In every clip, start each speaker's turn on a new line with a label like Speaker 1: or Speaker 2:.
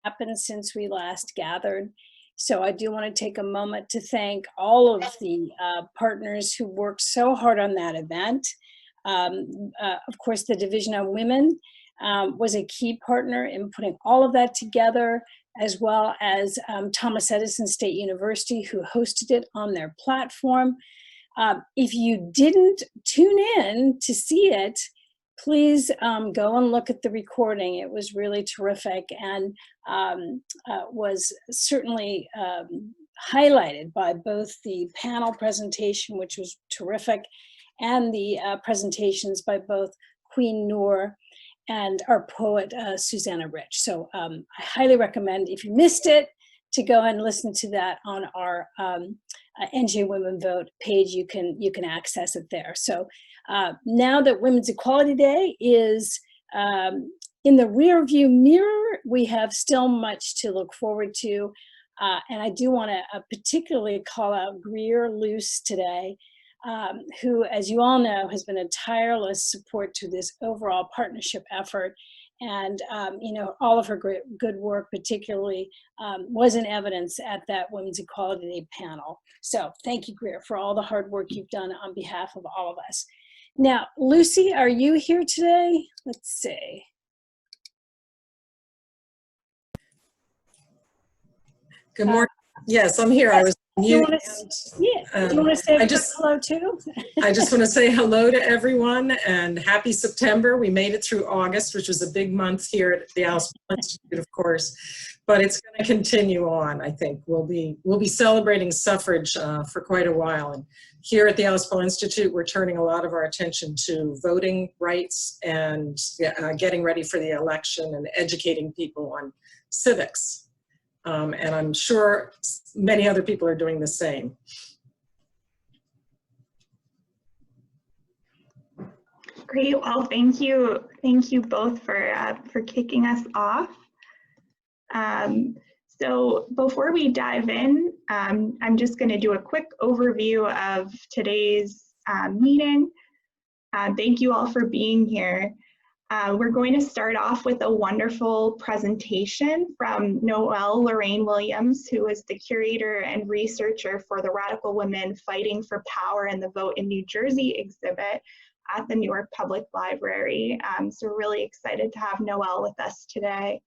Speaker 1: happened since we last gathered. So I do want to take a moment to thank all of the partners who worked so hard on that event. Of course, the Division on Women was a key partner in putting all of that together, as well as Thomas Edison State University, who hosted it on their platform. If you didn't tune in to see it, please go and look at the recording. It was really terrific and was certainly highlighted by both the panel presentation, which was terrific, and the presentations by both Queen Noor and our poet, Susanna Rich. So I highly recommend, if you missed it, to go and listen to that on our NJ Women Vote page. You can access it there. So now that Women's Equality Day is in the rear view mirror, we have still much to look forward to. And I do want to particularly call out Greer Luce today, who, as you all know, has been a tireless support to this overall partnership effort. And you know, all of her good work particularly was in evidence at that Women's Equality Day panel. So thank you, Greer, for all the hard work you've done on behalf of all of us. Now, Lucy, are you here today? Let's see.
Speaker 2: Good morning. Yes, I'm here. I was
Speaker 1: do you want to say a quick hello too?
Speaker 2: I just want to say hello to everyone and happy September. We made it through August, which was a big month here at the Alice Paul Institute, of course, but it's going to continue on. I think we'll be celebrating suffrage for quite a while. And here at the Alice Paul Institute, we're turning a lot of our attention to voting rights and getting ready for the election and educating people on civics. And I'm sure many other people are doing the same.
Speaker 3: Great. Well, thank you both for kicking us off. So before we dive in, I'm just going to do a quick overview of today's meeting. Thank you all for being here. We're going to start off with a wonderful presentation from Noelle Lorraine Williams, who is the Curator and Researcher for the Radical Women Fighting for Power and the Vote in New Jersey exhibit at the Newark Public Library. So we're really excited to have Noelle with us today.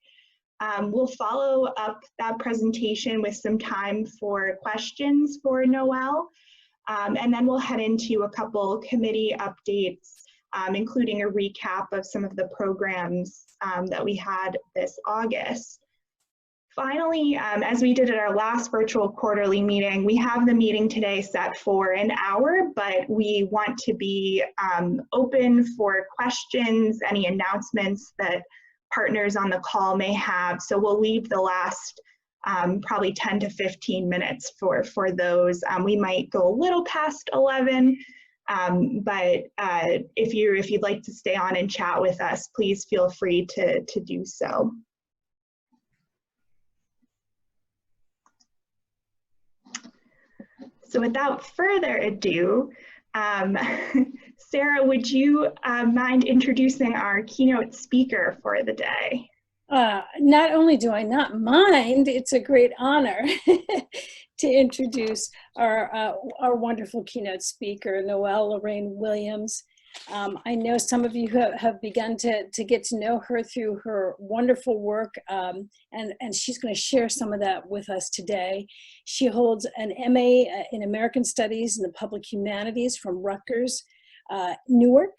Speaker 3: We'll follow up that presentation with some time for questions for Noelle, and then we'll head into a couple committee updates, including a recap of some of the programs that we had this August. Finally, as we did at our last virtual quarterly meeting, we have the meeting today set for an hour, but we want to be open for questions, any announcements that partners on the call may have. So we'll leave the last probably 10 to 15 minutes for those. We might go a little past 11. But if you'd like to stay on and chat with us, please feel free to do so. So without further ado, Sarah, would you mind introducing our keynote speaker for the day?
Speaker 1: Not only do I not mind, it's a great honor to introduce our wonderful keynote speaker, Noelle Lorraine Williams. I know some of you have begun to get to know her through her wonderful work, and she's going to share some of that with us today. She holds an MA in American Studies in the Public Humanities from Rutgers, Newark,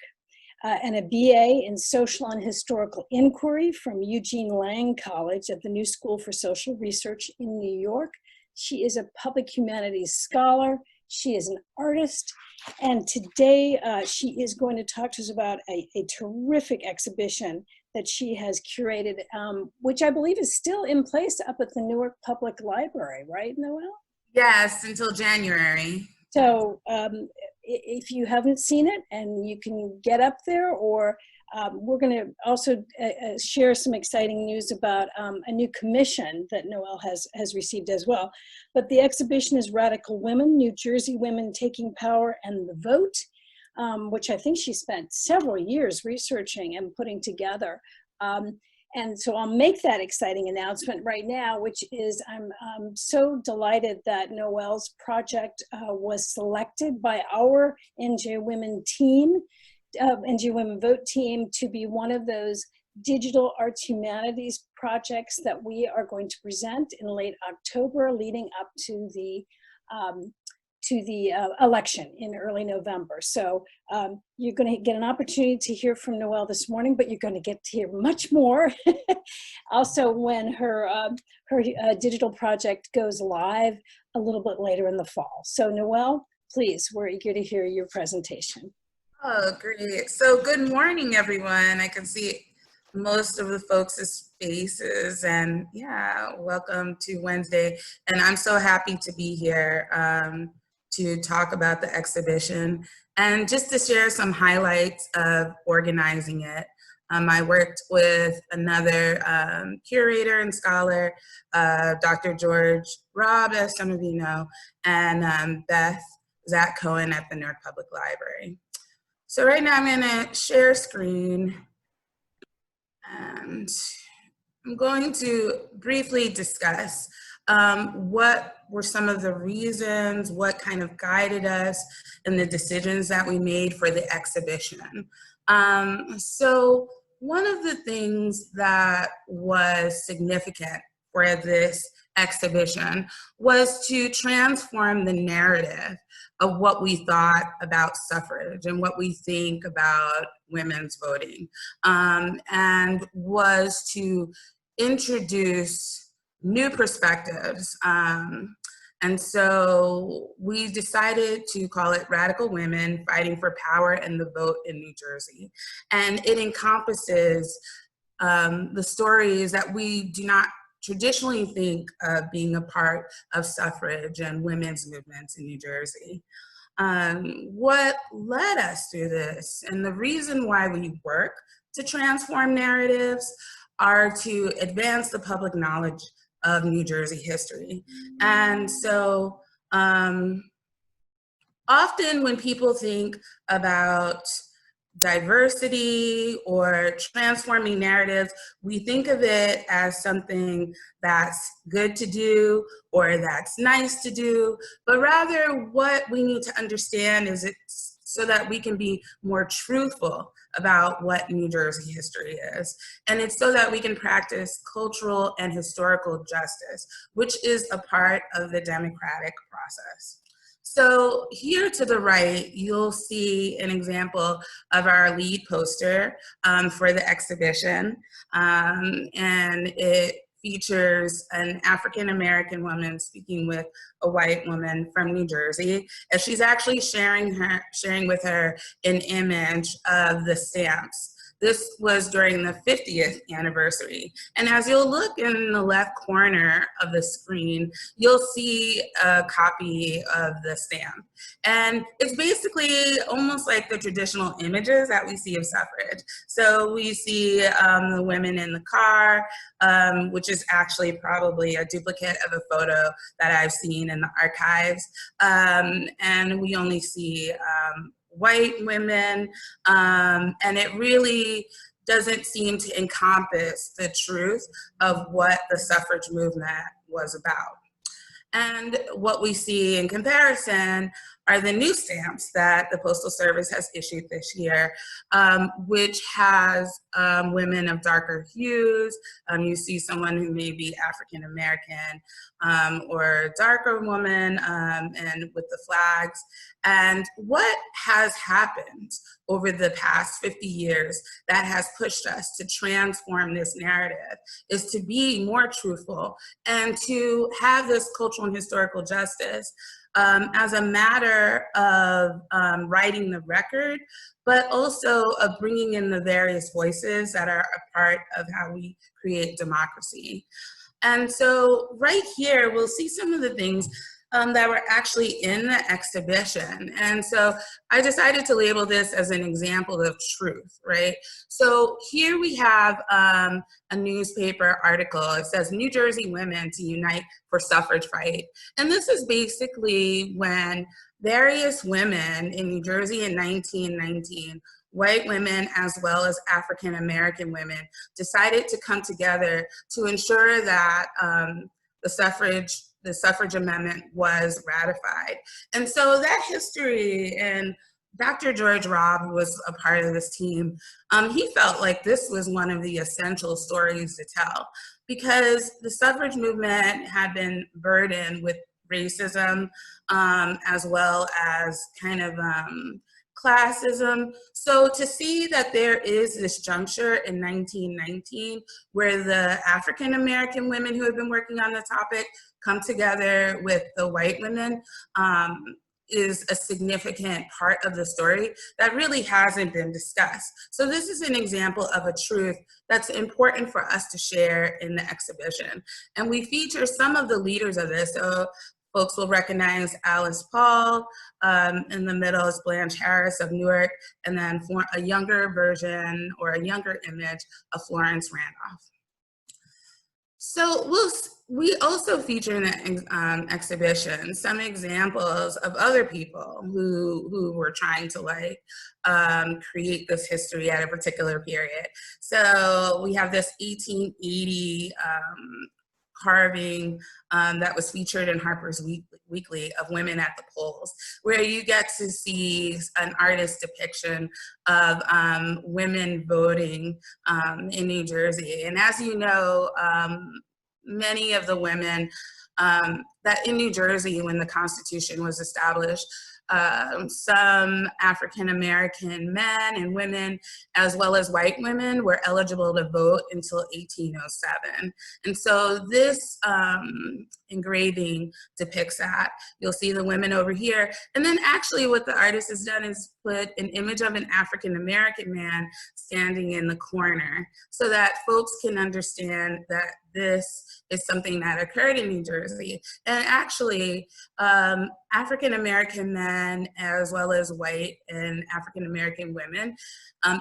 Speaker 1: and a BA in Social and Historical Inquiry from Eugene Lang College at the New School for Social Research in New York. She is a public humanities scholar. She is an artist. And today she is going to talk to us about a terrific exhibition that she has curated, which I believe is still in place up at the Newark Public Library, right, Noelle?
Speaker 4: Yes, until January.
Speaker 1: So if you haven't seen it and you can get up there, or we're going to also share some exciting news about a new commission that Noelle has received as well. But the exhibition is Radical Women, New Jersey Women Taking Power and the Vote, which I think she spent several years researching and putting together. And so I'll make that exciting announcement right now, which is I'm so delighted that Noelle's project was selected by our NJ Women team, NJ Women Vote team, to be one of those digital arts humanities projects that we are going to present in late October, leading up to the election in early November. So you're going to get an opportunity to hear from Noelle this morning, but you're going to get to hear much more also when her digital project goes live a little bit later in the fall. So Noelle, please, we're eager to hear your presentation.
Speaker 4: Oh, great. So good morning, everyone. I can see most of the folks' faces, and yeah, welcome to Wednesday. And I'm so happy to be here to talk about the exhibition and just to share some highlights of organizing it. I worked with another curator and scholar, Dr. George Robb, as some of you know, and Beth Zach Cohen at the Newark Public Library. So right now I'm gonna share screen, and I'm going to briefly discuss what were some of the reasons, what kind of guided us in the decisions that we made for the exhibition. So one of the things that was significant for this exhibition was to transform the narrative of what we thought about suffrage and what we think about women's voting, and was to introduce new perspectives. And so we decided to call it Radical Women Fighting for Power and the Vote in New Jersey. And it encompasses the stories that we do not traditionally think of being a part of suffrage and women's movements in New Jersey. What led us through this, and the reason why we work to transform narratives, are to advance the public knowledge of New Jersey history. And so often when people think about diversity or transforming narratives, we think of it as something that's good to do or that's nice to do, but rather what we need to understand is it's so that we can be more truthful about what New Jersey history is. And it's so that we can practice cultural and historical justice, which is a part of the democratic process. So here to the right, you'll see an example of our lead poster for the exhibition. And it features an African-American woman speaking with a white woman from New Jersey, and she's actually sharing with her an image of the stamps. This was during the 50th anniversary. And as you'll look in the left corner of the screen, you'll see a copy of the stamp. And it's basically almost like the traditional images that we see of suffrage. So we see the women in the car, which is actually probably a duplicate of a photo that I've seen in the archives. And we only see white women, and it really doesn't seem to encompass the truth of what the suffrage movement was about. And what we see in comparison are the new stamps that the Postal Service has issued this year, which has women of darker hues. You see someone who may be African American or a darker woman, and with the flags. And what has happened over the past 50 years that has pushed us to transform this narrative is to be more truthful and to have this cultural and historical justice as a matter of writing the record, but also of bringing in the various voices that are a part of how we create democracy. And so right here, we'll see some of the things that were actually in the exhibition. And so I decided to label this as an example of truth, right? So here we have a newspaper article. It says, New Jersey women to unite for suffrage fight. And this is basically when various women in New Jersey in 1919 white women as well as African American women decided to come together to ensure that the suffrage amendment was ratified. And so that history, and Dr. George Robb, who was a part of this team, he felt like this was one of the essential stories to tell, because the suffrage movement had been burdened with racism, as well as kind of classism. So to see that there is this juncture in 1919 where the African American women who had been working on the topic come together with the white women is a significant part of the story that really hasn't been discussed. So this is an example of a truth that's important for us to share in the exhibition. And we feature some of the leaders of this. So folks will recognize Alice Paul. In the middle is Blanche Harris of Newark, and then for a younger version or a younger image of Florence Randolph. So we also feature in the exhibition some examples of other people who were trying to create this history at a particular period. So we have this 1880 carving that was featured in Harper's Weekly of women at the polls, where you get to see an artist's depiction of women voting in New Jersey. And as you know, many of the women that in New Jersey, when the Constitution was established, some African American men and women, as well as white women, were eligible to vote until 1807. And so this engraving depicts that. You'll see the women over here. And then actually what the artist has done is put an image of an African American man standing in the corner so that folks can understand that this is something that occurred in New Jersey. And actually, African American men, as well as white and African American women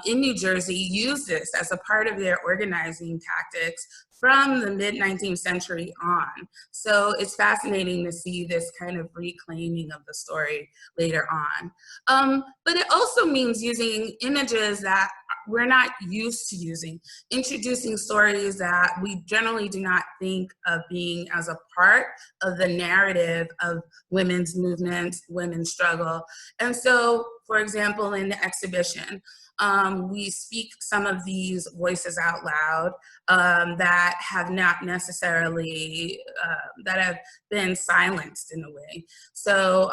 Speaker 4: in New Jersey, use this as a part of their organizing tactics from the mid-19th century on. So it's fascinating to see this kind of reclaiming of the story later on. But it also means using images that we're not used to using, introducing stories that we generally do not think of being as a part of the narrative of women's movements, women's struggle. And so, for example, in the exhibition, we speak some of these voices out loud that have not necessarily, that have been silenced in a way. So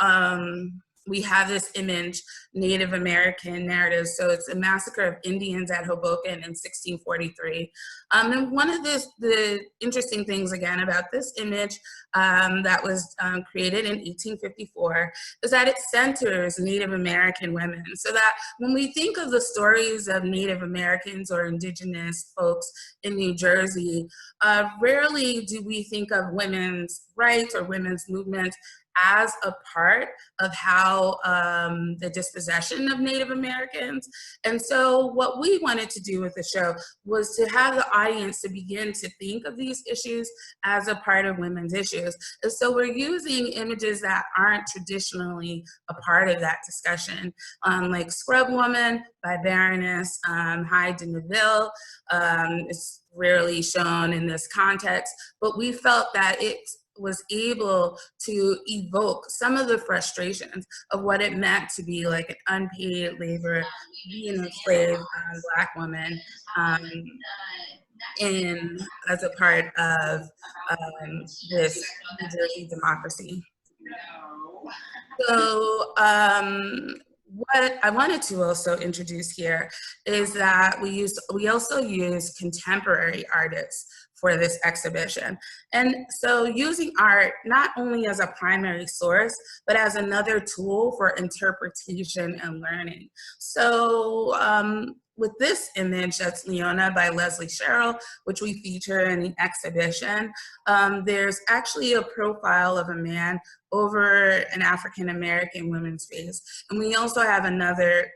Speaker 4: we have this image, Native American narrative. So it's a massacre of Indians at Hoboken in 1643. And one of the interesting things, again, about this image that was created in 1854 is that it centers Native American women. So that when we think of the stories of Native Americans or indigenous folks in New Jersey, rarely do we think of women's rights or women's movements as a part of how the dispossession of Native Americans. And so what we wanted to do with the show was to have the audience to begin to think of these issues as a part of women's issues. And so we're using images that aren't traditionally a part of that discussion, like Scrub Woman by Baroness Hyde de Neuville. It's rarely shown in this context, but we felt that it was able to evoke some of the frustrations of what it meant to be like an unpaid labor, being a slave Black woman as a part of this New Jersey democracy. So what I wanted to also introduce here is that we also use contemporary artists for this exhibition. And so using art not only as a primary source, but as another tool for interpretation and learning. So with this image, that's Leona by Leslie Sherrill, which we feature in the exhibition, there's actually a profile of a man over an African American woman's face. And we also have another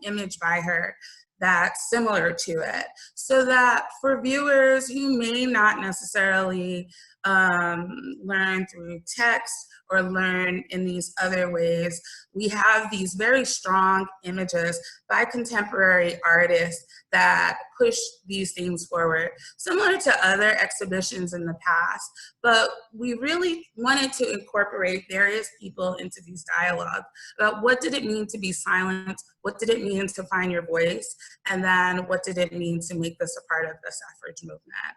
Speaker 4: image by her that's similar to it, so that for viewers who may not necessarily learn through text or learn in these other ways, we have these very strong images by contemporary artists that push these things forward, similar to other exhibitions in the past. But we really wanted to incorporate various people into these dialogues about what did it mean to be silent, what did it mean to find your voice, and then what did it mean to make this a part of the suffrage movement.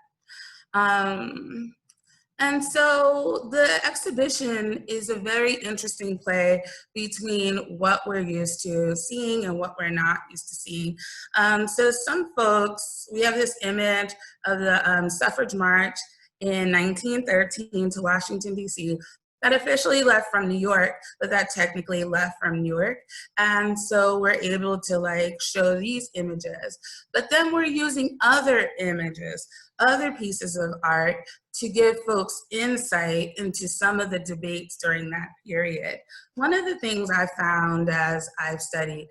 Speaker 4: And so the exhibition is a very interesting play between what we're used to seeing and what we're not used to seeing. So some folks, we have this image of the suffrage march in 1913 to Washington, D.C., that officially left from New York, but that technically left from Newark. And so we're able to like show these images, but then we're using other images, other pieces of art to give folks insight into some of the debates during that period. One of the things I found as I've studied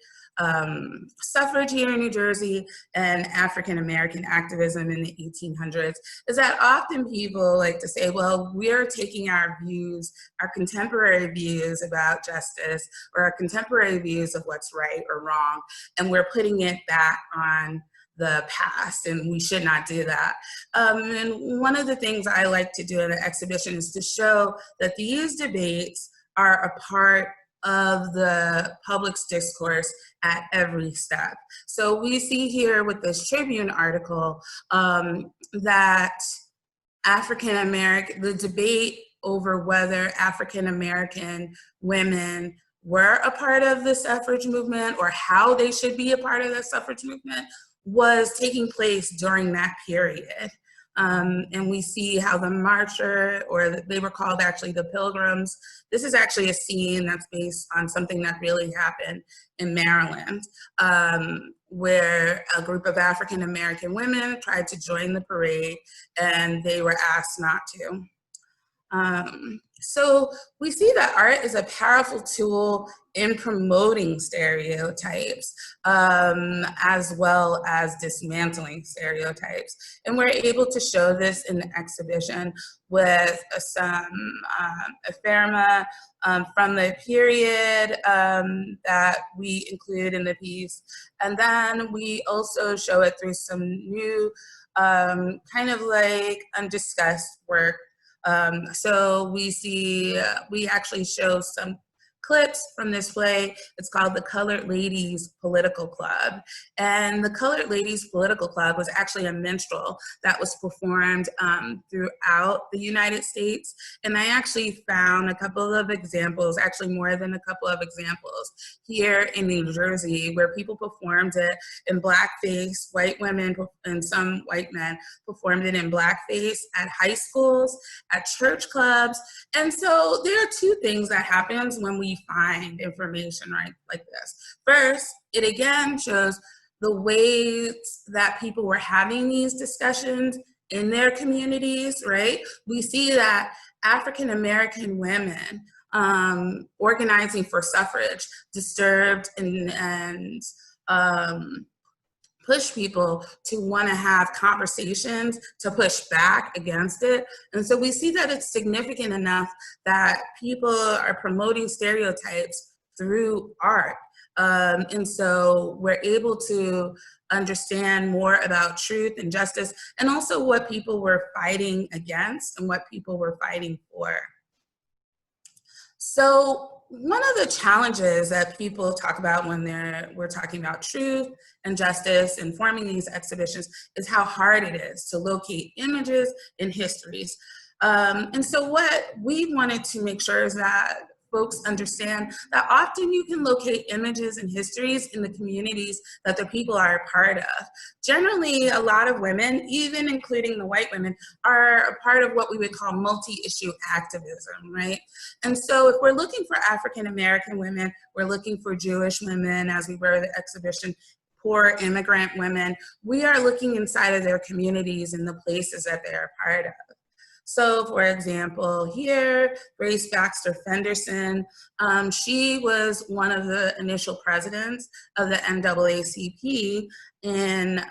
Speaker 4: suffrage here in New Jersey and African-American activism in the 1800s is that often people like to say, well, we're taking our views, our contemporary views about justice or our contemporary views of what's right or wrong, and we're putting it back on the past, and we should not do that. And one of the things I like to do in the exhibition is to show that these debates are a part of the public's discourse at every step. So we see here with this Tribune article that the debate over whether African-American women were a part of the suffrage movement or how they should be a part of the suffrage movement was taking place during that period. And we see how the marcher, or they were called actually the Pilgrims. This is actually a scene that's based on something that really happened in Maryland, where a group of African-American women tried to join the parade and they were asked not to. So we see that art is a powerful tool in promoting stereotypes, as well as dismantling stereotypes. And we're able to show this in the exhibition with some ephemera from the period that we include in the piece. And then we also show it through some new kind of like undiscussed work. So we actually show some clips from this play. It's called The Colored Ladies Political Club. And the Colored Ladies Political Club was actually a minstrel that was performed throughout the United States. And I actually found a couple of examples, actually more than a couple of examples, here in New Jersey where people performed it in blackface. White women and some white men performed it in blackface at high schools, at church clubs. And so there are two things that happens when we find information like this. First, it again shows the ways that people were having these discussions in their communities, right? We see that African-American women organizing for suffrage disturbed and push people to want to have conversations, to push back against it. And so we see that it's significant enough that people are promoting stereotypes through art. And so we're able to understand more about truth and justice, and also what people were fighting against and what people were fighting for. So one of the challenges that people talk about when we're talking about truth and justice and forming these exhibitions is how hard it is to locate images and histories. And so what we wanted to make sure is that folks understand that often you can locate images and histories in the communities that the people are a part of. Generally, a lot of women, even including the white women, are a part of what we would call multi-issue activism, right? And so if we're looking for African-American women, we're looking for Jewish women, as we were the exhibition, poor immigrant women, we are looking inside of their communities and the places that they are part of. So for example, here, Grace Baxter Fenderson, she was one of the initial presidents of the NAACP in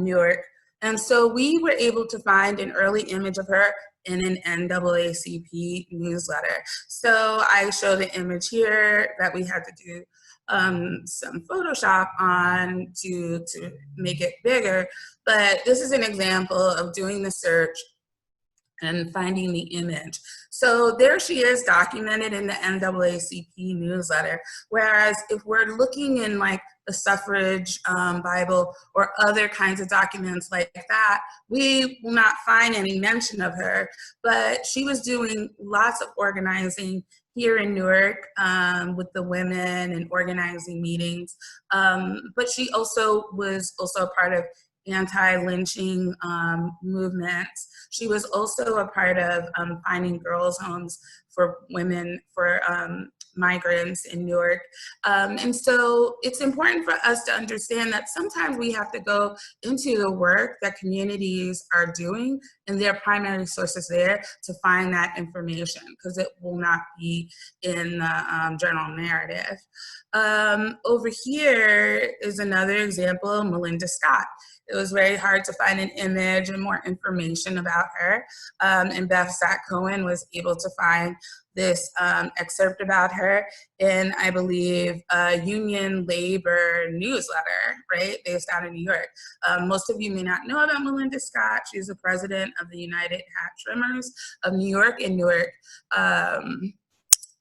Speaker 4: Newark. And so we were able to find an early image of her in an NAACP newsletter. So I show the image here that we had to do some Photoshop on to make it bigger. But this is an example of doing the search and finding the image. So there she is, documented in the NAACP newsletter. Whereas if we're looking in like the suffrage Bible or other kinds of documents like that, we will not find any mention of her. But she was doing lots of organizing here in Newark with the women and organizing meetings. But she also was a part of anti-lynching movements. She was also a part of finding girls' homes for women, for migrants in Newark. And so it's important for us to understand that sometimes we have to go into the work that communities are doing and their primary sources there to find that information, because it will not be in the journal narrative. Over here is another example, Melinda Scott. It was very hard to find an image and more information about her. And Beth Sack-Cohen was able to find this excerpt about her in, I believe, a union labor newsletter, right, based out of New York. Most of you may not know about Melinda Scott. She's the president of the United Hat Trimmers of New York and Newark. And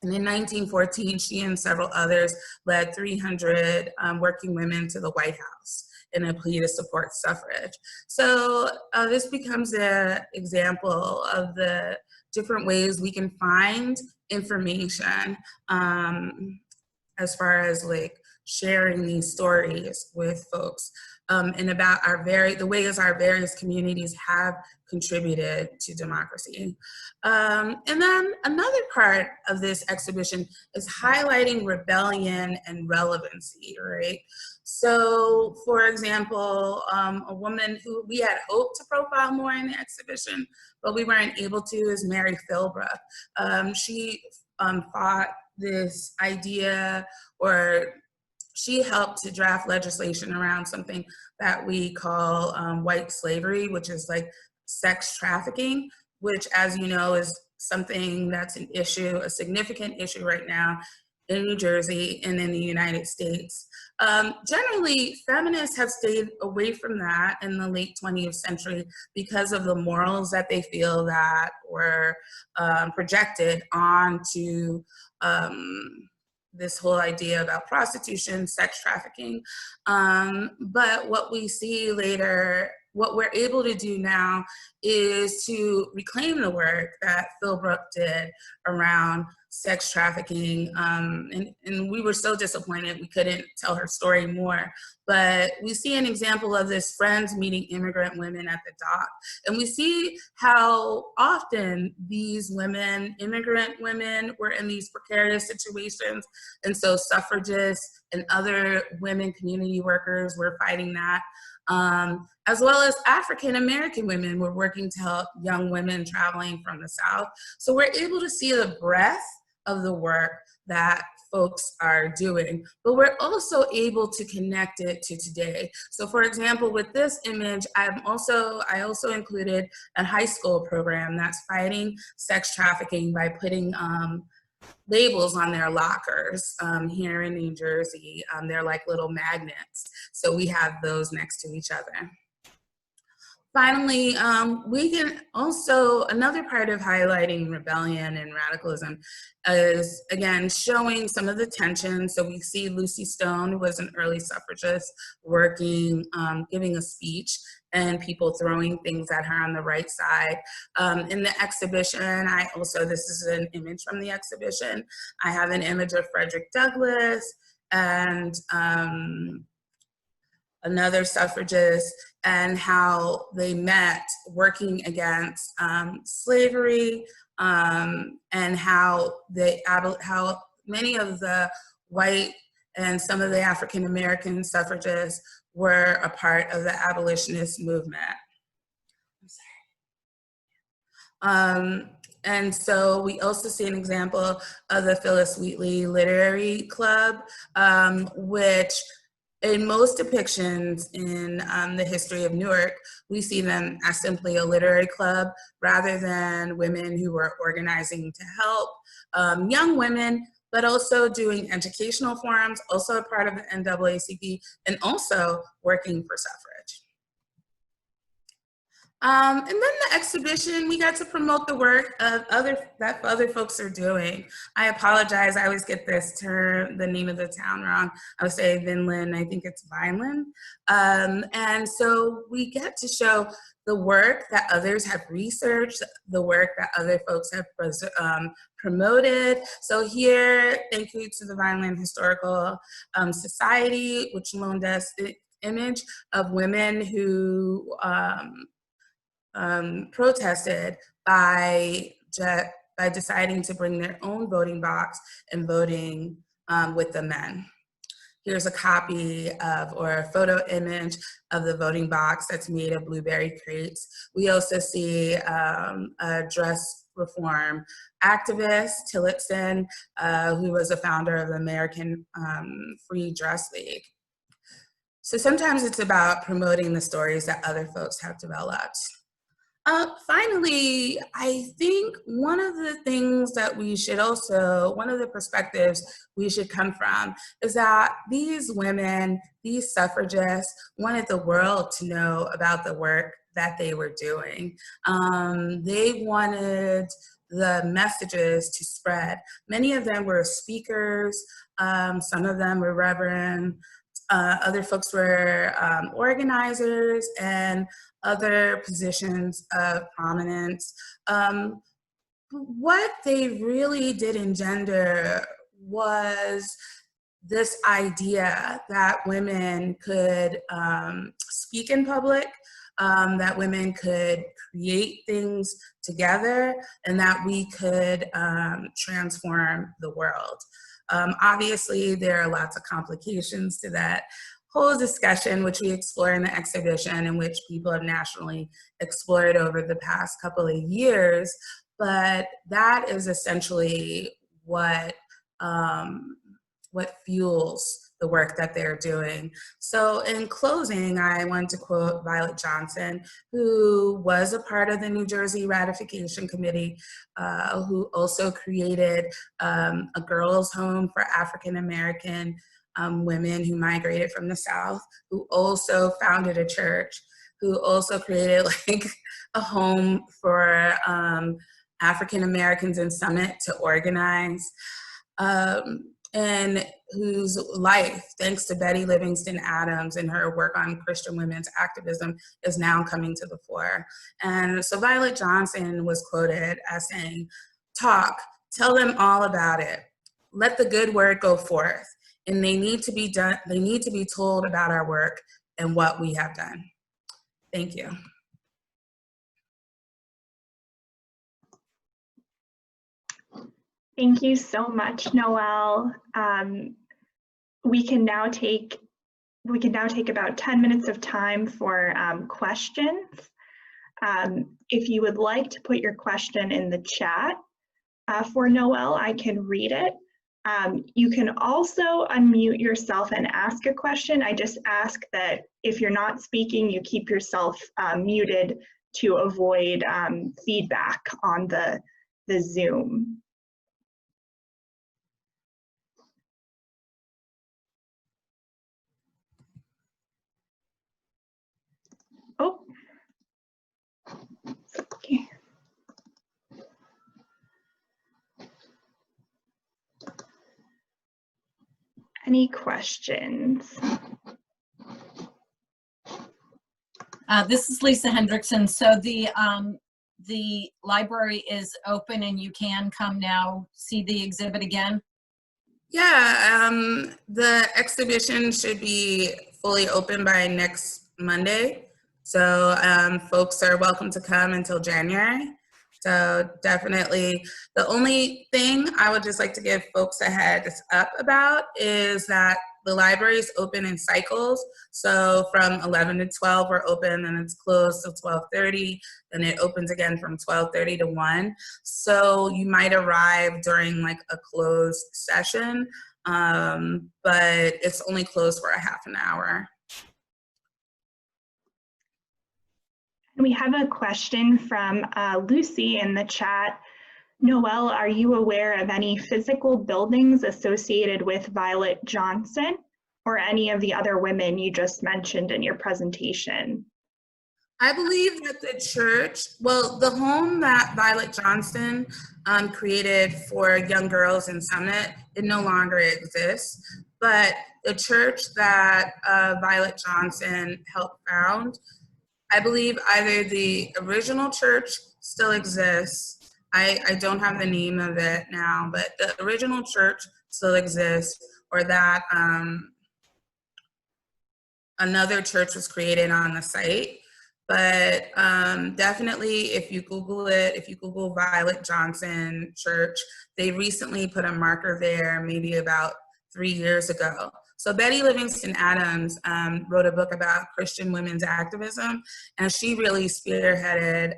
Speaker 4: in 1914, she and several others led 300 working women to the White House in a plea to support suffrage. So this becomes an example of the different ways we can find information as far as like sharing these stories with folks and about the ways our various communities have contributed to democracy. And then another part of this exhibition is highlighting rebellion and relevancy, right? So for example, a woman who we had hoped to profile more in the exhibition, but we weren't able to, is Mary Philbrook. She fought this idea, or she helped to draft legislation around something that we call white slavery, which is like sex trafficking, which, as you know, is something that's an issue, a significant issue right now in New Jersey and in the United States. Generally, feminists have stayed away from that in the late 20th century because of the morals that they feel that were projected onto this whole idea about prostitution, sex trafficking. But what we see later, what we're able to do now is to reclaim the work that Philbrook did around sex trafficking. And we were so disappointed we couldn't tell her story more. But we see an example of this, friends meeting immigrant women at the dock. And we see how often these women, immigrant women, were in these precarious situations. And so suffragists and other women community workers were fighting that. As well as African American women were working to help young women traveling from the South. So we're able to see the breadth of the work that folks are doing, but we're also able to connect it to today. So for example, with this image, I also included a high school program that's fighting sex trafficking by putting labels on their lockers here in New Jersey. They're like little magnets. So we have those next to each other. Finally, we can also, another part of highlighting rebellion and radicalism is, again, showing some of the tension. So we see Lucy Stone, who was an early suffragist, working, giving a speech, and people throwing things at her on the right side. In the exhibition, this is an image from the exhibition. I have an image of Frederick Douglass and another suffragist, and how they met working against slavery, and how many of the white and some of the African American suffragists were a part of the abolitionist movement. And so we also see an example of the Phyllis Wheatley Literary Club, which in most depictions in the history of Newark, we see them as simply a literary club rather than women who were organizing to help young women, but also doing educational forums, also a part of the NAACP, and also working for suffrage. And then the exhibition, we got to promote the work of that other folks are doing. I apologize, I always get this term, the name of the town wrong. I would say Vinland, I think it's Vineland. And so we get to show the work that others have researched, the work that other folks have promoted. So here, thank you to the Vineland Historical Society, which loaned us the image of women who protested by deciding to bring their own voting box and voting with the men. Here's a copy of, or a photo image of the voting box that's made of blueberry crates. We also see a dress reform activist, Tillotson, who was a founder of the American Free Dress League. So sometimes it's about promoting the stories that other folks have developed. Finally, I think one of the things that we should also, one of the perspectives we should come from is that these women, these suffragists, wanted the world to know about the work that they were doing. They wanted the messages to spread. Many of them were speakers, some of them were reverend, other folks were organizers and other positions of prominence. What they really did engender was this idea that women could speak in public, that women could create things together, and that we could transform the world. Obviously, there are lots of complications to that whole discussion, which we explore in the exhibition and which people have nationally explored over the past couple of years. But that is essentially what fuels the work that they're doing. So in closing, I want to quote Violet Johnson, who was a part of the New Jersey Ratification Committee, who also created a girls' home for African American women who migrated from the South, who also founded a church, who also created like a home for African Americans in Summit to organize, and whose life, thanks to Betty Livingston Adams and her work on Christian women's activism, is now coming to the fore. And so Violet Johnson was quoted as saying, "Talk, tell them all about it. Let the good word go forth. And they need to be done, they need to be told about our work and what we have done." Thank you.
Speaker 3: Thank you so much, Noelle. We can now take about 10 minutes of time for questions. If you would like to put your question in the chat for Noelle, I can read it. You can also unmute yourself and ask a question. I just ask that if you're not speaking, you keep yourself muted to avoid feedback on the Zoom. Oh, okay. Any questions?
Speaker 5: This is Lisa Hendrickson. So the library is open and you can come now see the exhibit again?
Speaker 4: Yeah, the exhibition should be fully open by next Monday. So folks are welcome to come until January. So definitely, the only thing I would just like to give folks a heads up about is that the library is open in cycles. So from 11 to 12 we're open, and it's closed till 12:30, then it opens again from 12:30 to 1. So you might arrive during like a closed session, but it's only closed for a half an hour.
Speaker 3: We have a question from Lucy in the chat. Noelle, are you aware of any physical buildings associated with Violet Johnson or any of the other women you just mentioned in your presentation?
Speaker 4: I believe that the church, well, the home that Violet Johnson created for young girls in Summit, it no longer exists. But the church that Violet Johnson helped found, I believe either the original church still exists. I don't have the name of it now, but the original church still exists, or that another church was created on the site. But definitely, if you Google it, if you Google Violet Johnson Church, they recently put a marker there, maybe about 3 years ago. So Betty Livingston Adams wrote a book about Christian women's activism, and she really spearheaded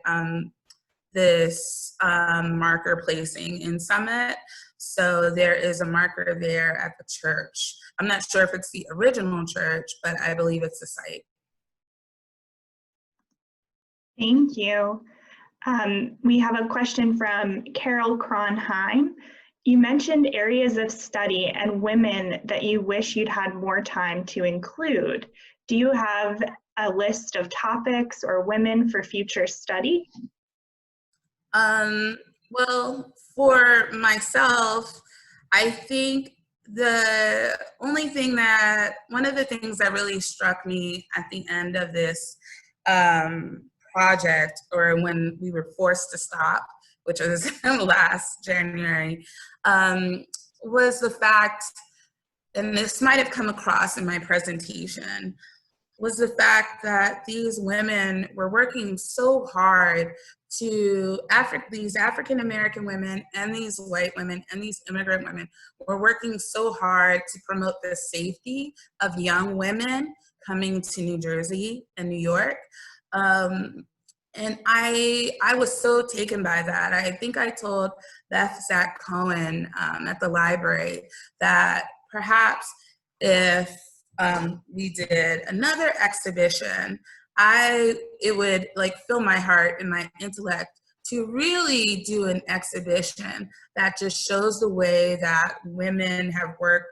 Speaker 4: this marker placing in Summit. So there is a marker there at the church. I'm not sure if it's the original church, but I believe it's the site.
Speaker 3: Thank you. We have a question from Carol Kronheim. You mentioned areas of study and women that you wish you'd had more time to include. Do you have a list of topics or women for future study?
Speaker 4: Well, for myself, I think one of the things that really struck me at the end of this project, or when we were forced to stop, which was last January, was the fact, and this might have come across in my presentation, was the fact that these women were working so hard to, these African American women and these white women and these immigrant women were working so hard to promote the safety of young women coming to New Jersey and New York. And I was so taken by that. I think I told Beth Zach Cohen at the library that perhaps if we did another exhibition, it would like fill my heart and my intellect to really do an exhibition that just shows the way that women have worked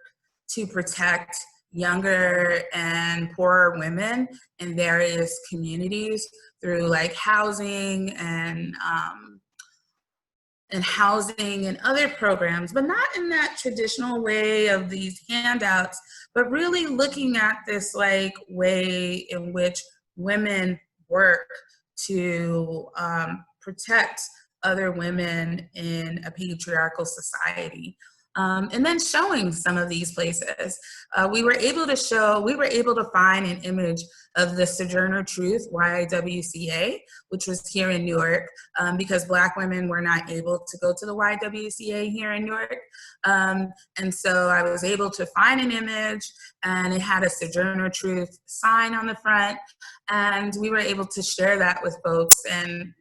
Speaker 4: to protect younger and poorer women in various communities through like housing and other programs, but not in that traditional way of these handouts, but really looking at this like way in which women work to protect other women in a patriarchal society. And then showing some of these places. We were able to find an image of the Sojourner Truth, YWCA, which was here in Newark, because Black women were not able to go to the YWCA here in Newark. And so I was able to find an image, and it had a Sojourner Truth sign on the front, and we were able to share that with folks. And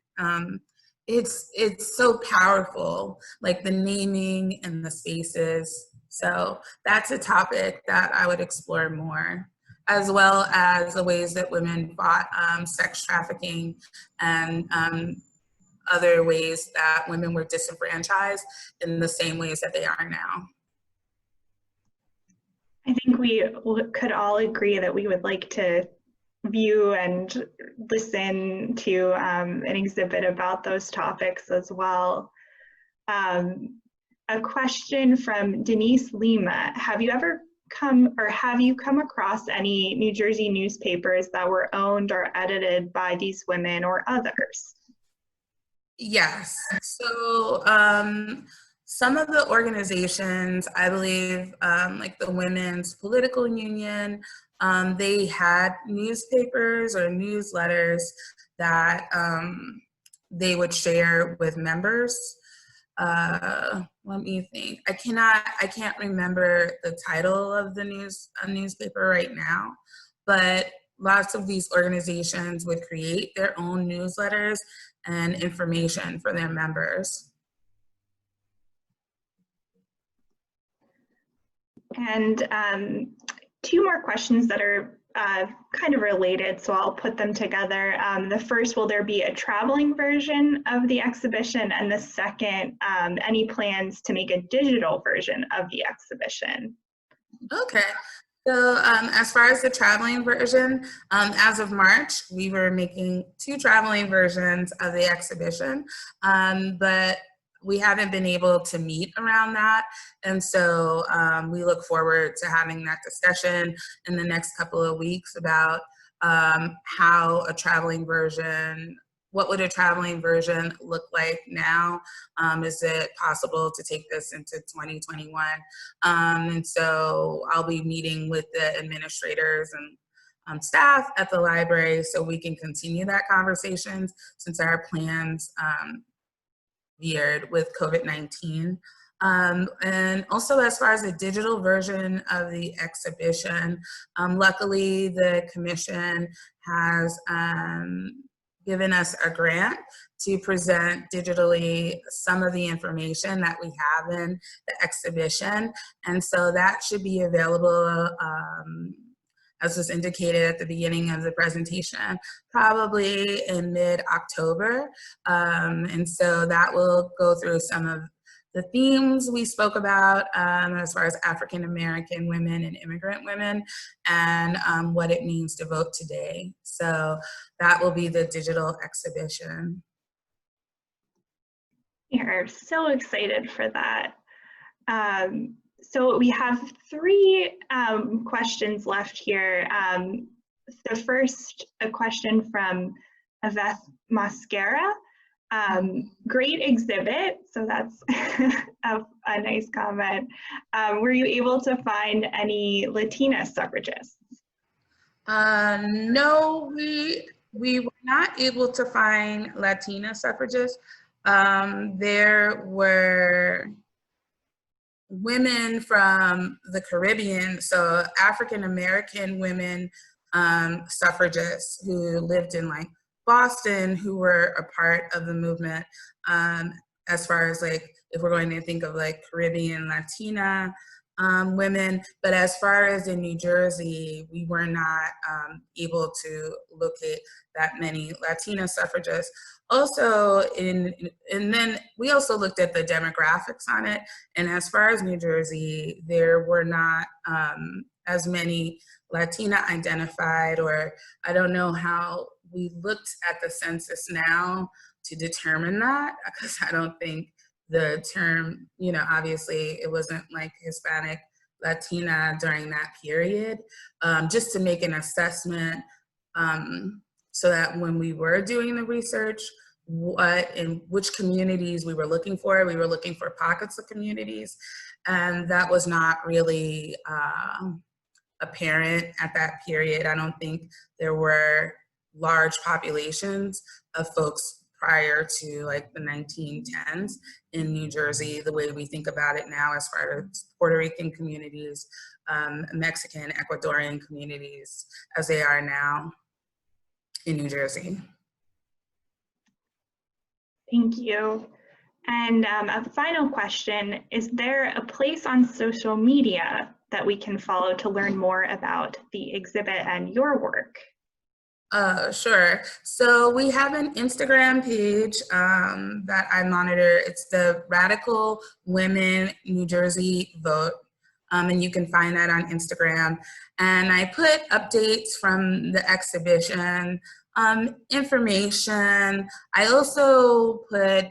Speaker 4: it's so powerful, like the naming and the spaces. So that's a topic that I would explore more, as well as the ways that women fought sex trafficking and other ways that women were disenfranchised in the same ways that they are now.
Speaker 3: I think we could all agree that we would like to view and listen to an exhibit about those topics as well. A question from Denise Lima. Have you come across any New Jersey newspapers that were owned or edited by these women or others?
Speaker 4: Yes. So some of the organizations, I believe, like the Women's Political Union, they had newspapers or newsletters that they would share with members. let me think. I can't remember the title of the newspaper right now, but lots of these organizations would create their own newsletters and information for their members.
Speaker 3: And two more questions that are kind of related, so I'll put them together. The first, will there be a traveling version of the exhibition? And the second, any plans to make a digital version of the exhibition?
Speaker 4: Okay. So as far as the traveling version, as of March, we were making 2 traveling versions of the exhibition, but we haven't been able to meet around that. And so we look forward to having that discussion in the next couple of weeks about how a traveling version, what would a traveling version look like now? Is it possible to take this into 2021? And so I'll be meeting with the administrators and staff at the library so we can continue that conversation since our plans veered with COVID-19. And also as far as the digital version of the exhibition, luckily the commission has given us a grant to present digitally some of the information that we have in the exhibition. And so that should be available, as was indicated at the beginning of the presentation, probably in mid-October. And so that will go through some of the themes we spoke about as far as African-American women and immigrant women and what it means to vote today. So that will be the digital exhibition.
Speaker 3: We are so excited for that. So we have 3 questions left here. So first, a question from Aveth Mascara. Great exhibit, so that's a nice comment. Were you able to find any Latina suffragists?
Speaker 4: No, we were not able to find Latina suffragists. There were women from the Caribbean, so African-American women suffragists who lived in like Boston, who were a part of the movement, as far as like, if we're going to think of like Caribbean Latina women. But as far as in New Jersey, we were not able to locate that many Latina suffragists. Also, and then we also looked at the demographics on it. And as far as New Jersey, there were not as many Latina identified, or I don't know how we looked at the census now to determine that, because I don't think the term, you know, obviously it wasn't like Hispanic, Latina during that period, just to make an assessment so that when we were doing the research, what and which communities we were looking for pockets of communities, and that was not really apparent at that period. I don't think there were large populations of folks prior to like the 1910s in New Jersey, the way we think about it now as far as Puerto Rican communities, Mexican, Ecuadorian communities as they are now in New Jersey.
Speaker 3: Thank you. And a final question, is there a place on social media that we can follow to learn more about the exhibit and your work?
Speaker 4: Sure. So we have an Instagram page that I monitor. It's the Radical Women New Jersey Vote. And you can find that on Instagram. And I put updates from the exhibition, information. I also put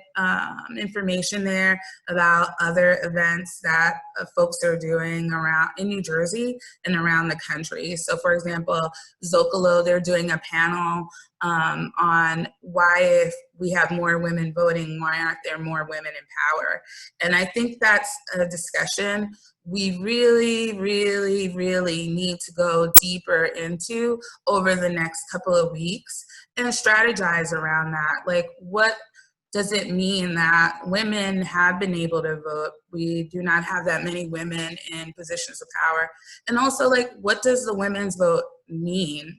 Speaker 4: information there about other events that folks are doing around in New Jersey and around the country. So for example, Zocalo, they're doing a panel on why, if we have more women voting, why aren't there more women in power? And I think that's a discussion we really, really, really need to go deeper into over the next couple of weeks and strategize around that. Like, what does it mean that women have been able to vote? We do not have that many women in positions of power. And also, like, what does the women's vote mean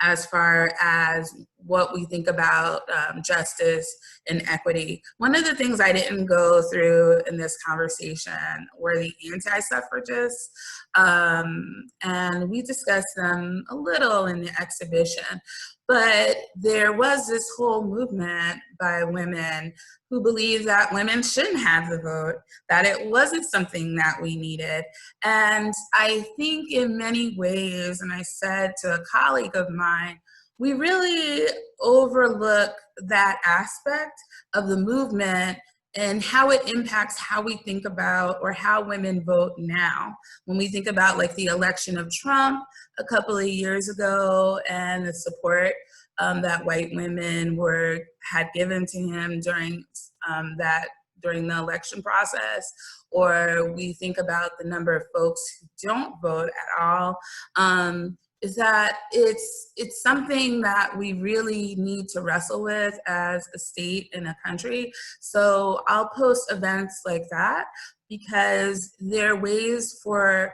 Speaker 4: as far as what we think about justice and equity? One of the things I didn't go through in this conversation were the anti-suffragists, and we discussed them a little in the exhibition. But there was this whole movement by women who believed that women shouldn't have the vote, that it wasn't something that we needed. And I think in many ways, and I said to a colleague of mine, we really overlook that aspect of the movement and how it impacts how we think about or how women vote now. When we think about like the election of Trump a couple of years ago and the support that white women had given to him during the election process, or we think about the number of folks who don't vote at all, is that it's something that we really need to wrestle with as a state and a country. So I'll post events like that because they're ways for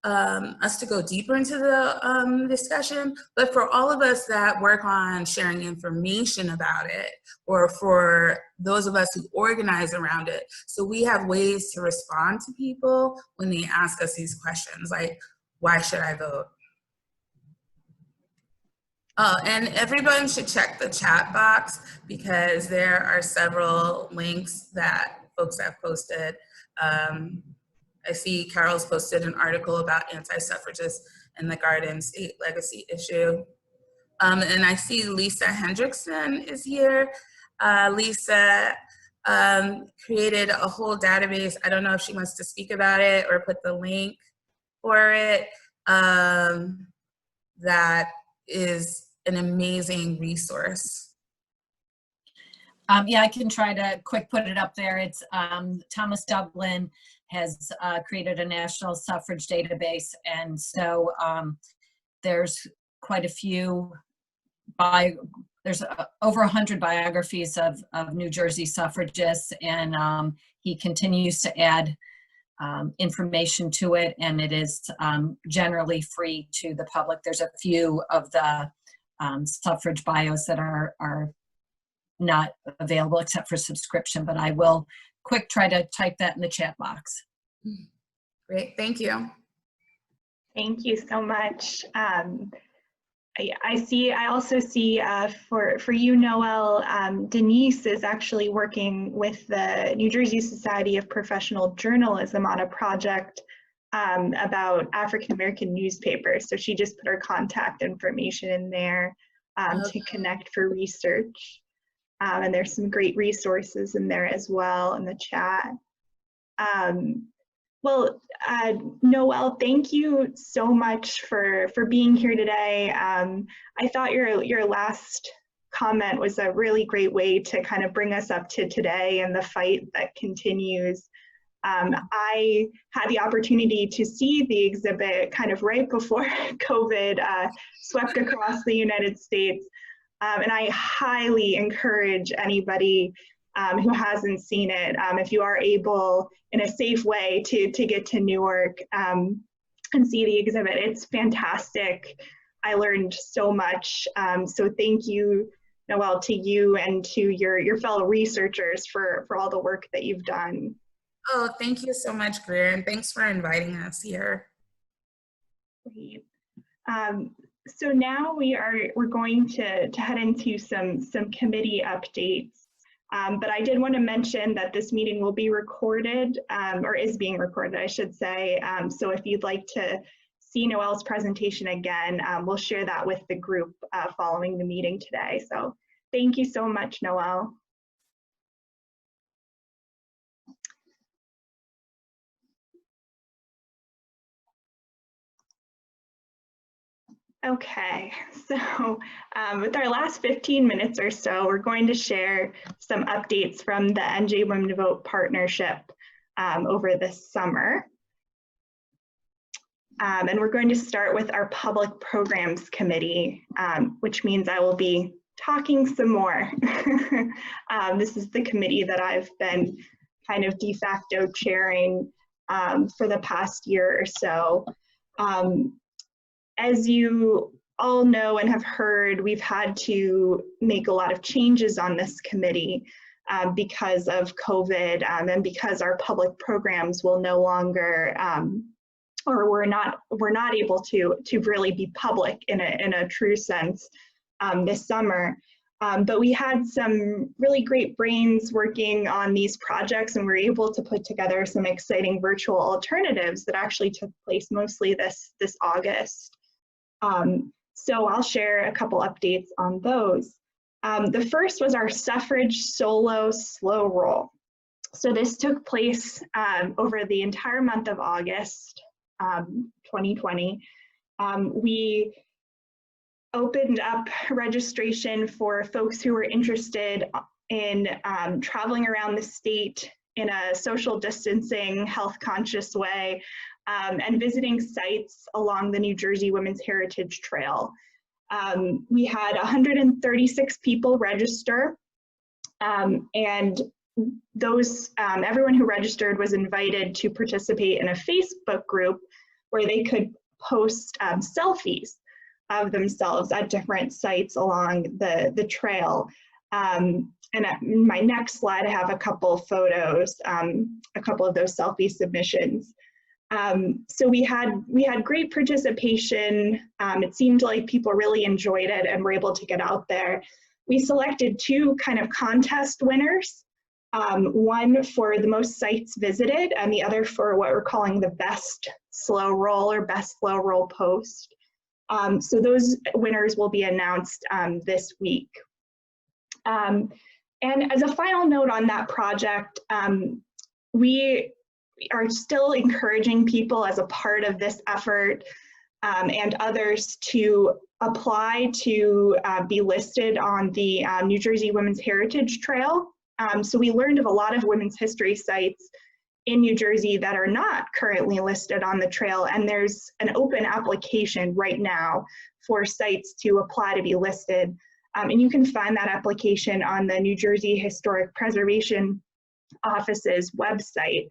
Speaker 4: us to go deeper into the discussion, but for all of us that work on sharing information about it, or for those of us who organize around it, so we have ways to respond to people when they ask us these questions, like, why should I vote? Oh, and everyone should check the chat box because there are several links that folks have posted. I see Carol's posted an article about anti-suffragists and the Garden State legacy issue. And I see Lisa Hendrickson is here. Lisa created a whole database. I don't know if she wants to speak about it or put the link for it. That is an amazing resource.
Speaker 5: Yeah, I can try to quick put it up there. It's Thomas Dublin has created a national suffrage database, and so there's quite a few there's over 100 biographies of New Jersey suffragists, and he continues to add information to it, and it is generally free to the public. There's a few of the suffrage bios that are not available except for subscription, but I will try to type that in the chat box.
Speaker 4: Great, thank you.
Speaker 3: Thank you so much. I also see for you, Noelle, Denise is actually working with the New Jersey Society of Professional Journalism on a project about African-American newspapers. So she just put her contact information in there to connect for research. And there's some great resources in there as well in the chat. Noelle, thank you so much for being here today. I thought your last comment was a really great way to kind of bring us up to today and the fight that continues. I had the opportunity to see the exhibit kind of right before COVID swept across the United States. And I highly encourage anybody who hasn't seen it, if you are able in a safe way to get to Newark and see the exhibit. It's fantastic. I learned so much. So thank you, Noelle, to you and to your fellow researchers for all the work that you've done.
Speaker 4: Oh, thank you so much, Greer, and thanks for inviting us here.
Speaker 3: Great. So now we're going to head into some committee updates. But I did want to mention that this meeting will be recorded, or is being recorded, I should say. So if you'd like to see Noelle's presentation again, we'll share that with the group following the meeting today. So thank you so much, Noelle. Okay, so with our last 15 minutes or so, we're going to share some updates from the NJ Women Vote Partnership over this summer. And we're going to start with our Public Programs Committee, which means I will be talking some more. This is the committee that I've been kind of de facto chairing for the past year or so. As you all know and have heard, we've had to make a lot of changes on this committee because of COVID and because our public programs will no longer, or we're not able to really be public in a true sense this summer. But we had some really great brains working on these projects, and we were able to put together some exciting virtual alternatives that actually took place mostly this August. So I'll share a couple updates on those. The first was our suffrage solo slow roll. So this took place over the entire month of August 2020. We opened up registration for folks who were interested in traveling around the state in a social distancing, health conscious way, and visiting sites along the New Jersey Women's Heritage Trail. We had 136 people register, and those everyone who registered was invited to participate in a Facebook group where they could post selfies of themselves at different sites along the trail. And in my next slide, I have a couple photos, a couple of those selfie submissions. So we had great participation. It seemed like people really enjoyed it and were able to get out there. We selected two kind of contest winners, one for the most sites visited and the other for what we're calling the best slow roll or best slow roll post. So those winners will be announced this week. And as a final note on that project, we are still encouraging people as a part of this effort and others to apply to be listed on the New Jersey Women's Heritage Trail. So we learned of a lot of women's history sites in New Jersey that are not currently listed on the trail, and there's an open application right now for sites to apply to be listed. And you can find that application on the New Jersey Historic Preservation Office's website.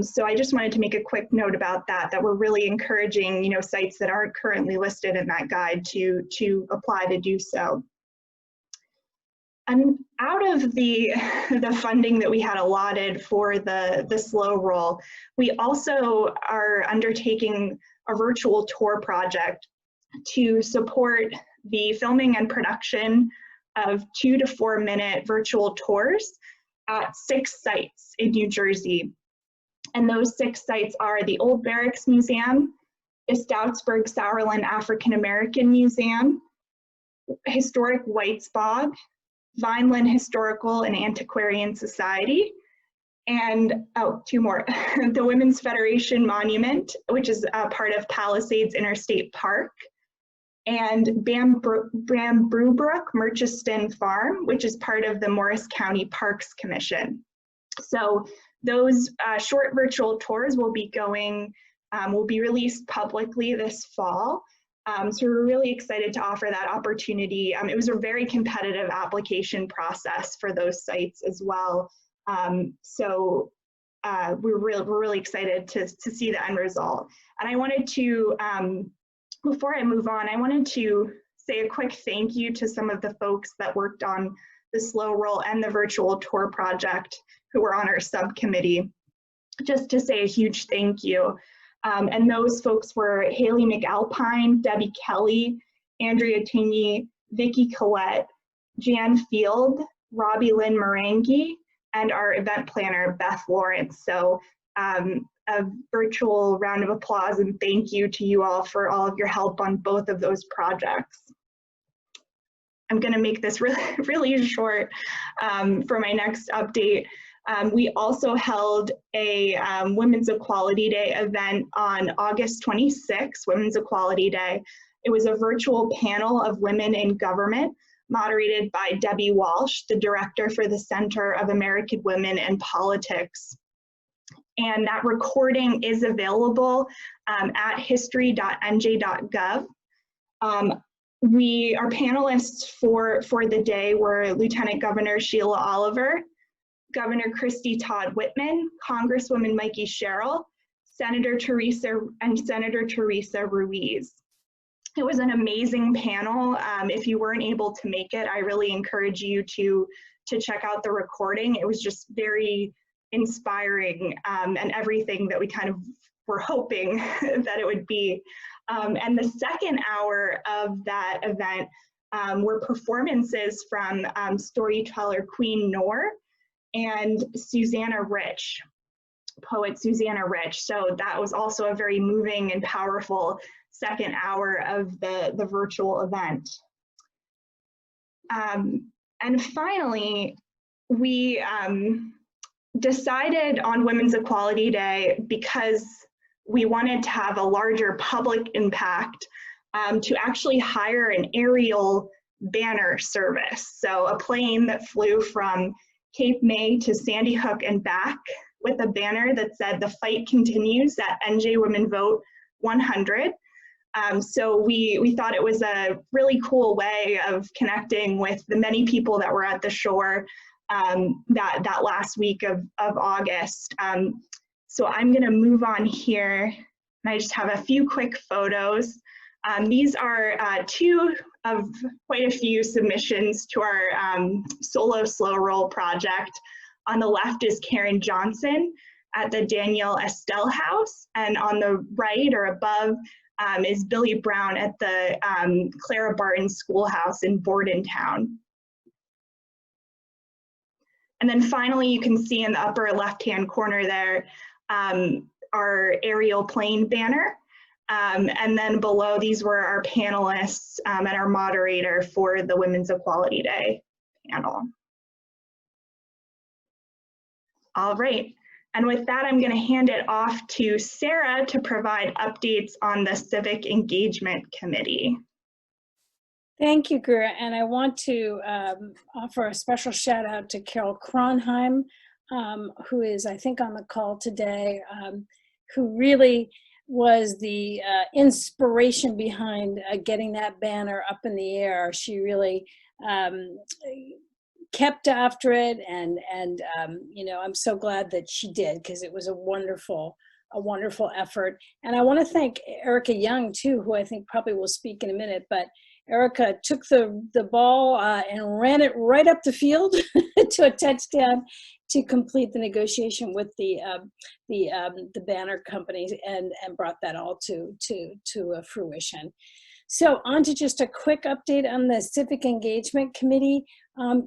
Speaker 3: So I just wanted to make a quick note about that we're really encouraging, sites that aren't currently listed in that guide to apply to do so. And out of the funding that we had allotted for the slow roll, we also are undertaking a virtual tour project to support the filming and production of 2 to 4 minute virtual tours at 6 sites in New Jersey. And those 6 sites are the Old Barracks Museum, the Stoutsburg-Sauerland African American Museum, Historic Whites Bog, Vineland Historical and Antiquarian Society, and, 2 more, the Women's Federation Monument, which is a part of Palisades Interstate Park, and Bamboo Brook Murchiston Farm, which is part of the Morris County Parks Commission. So those short virtual tours will be released publicly this fall. So we're really excited to offer that opportunity. It was a very competitive application process for those sites as well. So we're really excited to see the end result. And I wanted to, before I move on, I wanted to say a quick thank you to some of the folks that worked on the slow roll and the virtual tour project who were on our subcommittee, just to say a huge thank you. And those folks were Haley McAlpine, Debbie Kelly, Andrea Tigney, Vicki Collette, Jan Field, Robbie Lynn Marangi, and our event planner, Beth Lawrence. So a virtual round of applause and thank you to you all for all of your help on both of those projects. I'm gonna make this really short for my next update. We also held a Women's Equality Day event on August 26th, Women's Equality Day. It was a virtual panel of women in government moderated by Debbie Walsh, the director for the Center of American Women in Politics. And that recording is available at history.nj.gov. Our panelists for the day were Lieutenant Governor Sheila Oliver, Governor Christie Todd Whitman, Congresswoman Mikey Sherrill, Senator Teresa Ruiz. It was an amazing panel. If you weren't able to make it, I really encourage you to check out the recording. It was just very inspiring and everything that we kind of were hoping that it would be. And the second hour of that event were performances from storyteller Queen Noor and Susanna Rich, poet Susanna Rich. So that was also a very moving and powerful second hour of the virtual event. And finally, we decided on Women's Equality Day, because we wanted to have a larger public impact, to actually hire an aerial banner service. So a plane that flew from Cape May to Sandy Hook and back with a banner that said "The fight continues" at NJ Women Vote 100. So we thought it was a really cool way of connecting with the many people that were at the shore that last week of August. So I'm gonna move on here, and I just have a few quick photos. These are two of quite a few submissions to our solo slow roll project. On the left is Karen Johnson at the Danielle Estelle House, and on the right or above is Billy Brown at the Clara Barton Schoolhouse in Bordentown. And then finally, you can see in the upper left-hand corner there our aerial plane banner. And then below, these were our panelists and our moderator for the Women's Equality Day panel. All right, and with that, I'm gonna hand it off to Sarah to provide updates on the Civic Engagement Committee.
Speaker 1: Thank you, Greer. And I want to offer a special shout out to Carol Kronheim, who is, I think, on the call today, who really was the inspiration behind getting that banner up in the air. She really kept after it, and you know, I'm so glad that she did, because it was a wonderful effort. And I want to thank Erica Young too, who I think probably will speak in a minute, but Erica took the ball and ran it right up the field to a touchdown to complete the negotiation with the banner companies and brought that all to fruition. So on to just a quick update on the Civic Engagement Committee.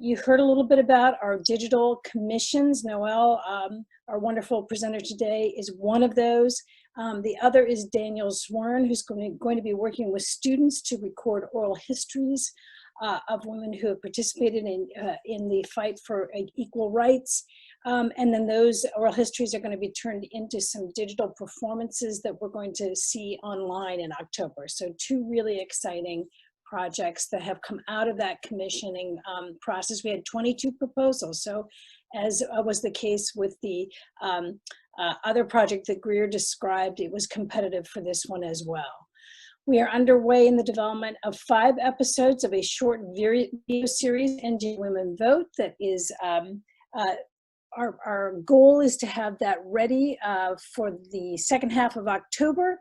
Speaker 1: You heard a little bit about our digital commissions. Noelle, our wonderful presenter today, is one of those. The other is Daniel Zwern, who's going to be working with students to record oral histories of women who have participated in the fight for equal rights. And then those oral histories are going to be turned into some digital performances that we're going to see online in October. So two really exciting projects that have come out of that commissioning process. We had 22 proposals. So as was the case with the other project that Greer described, it was competitive for this one as well. We are underway in the development of 5 episodes of a short video series, NJ Women Vote, that is, our goal is to have that ready for the second half of October.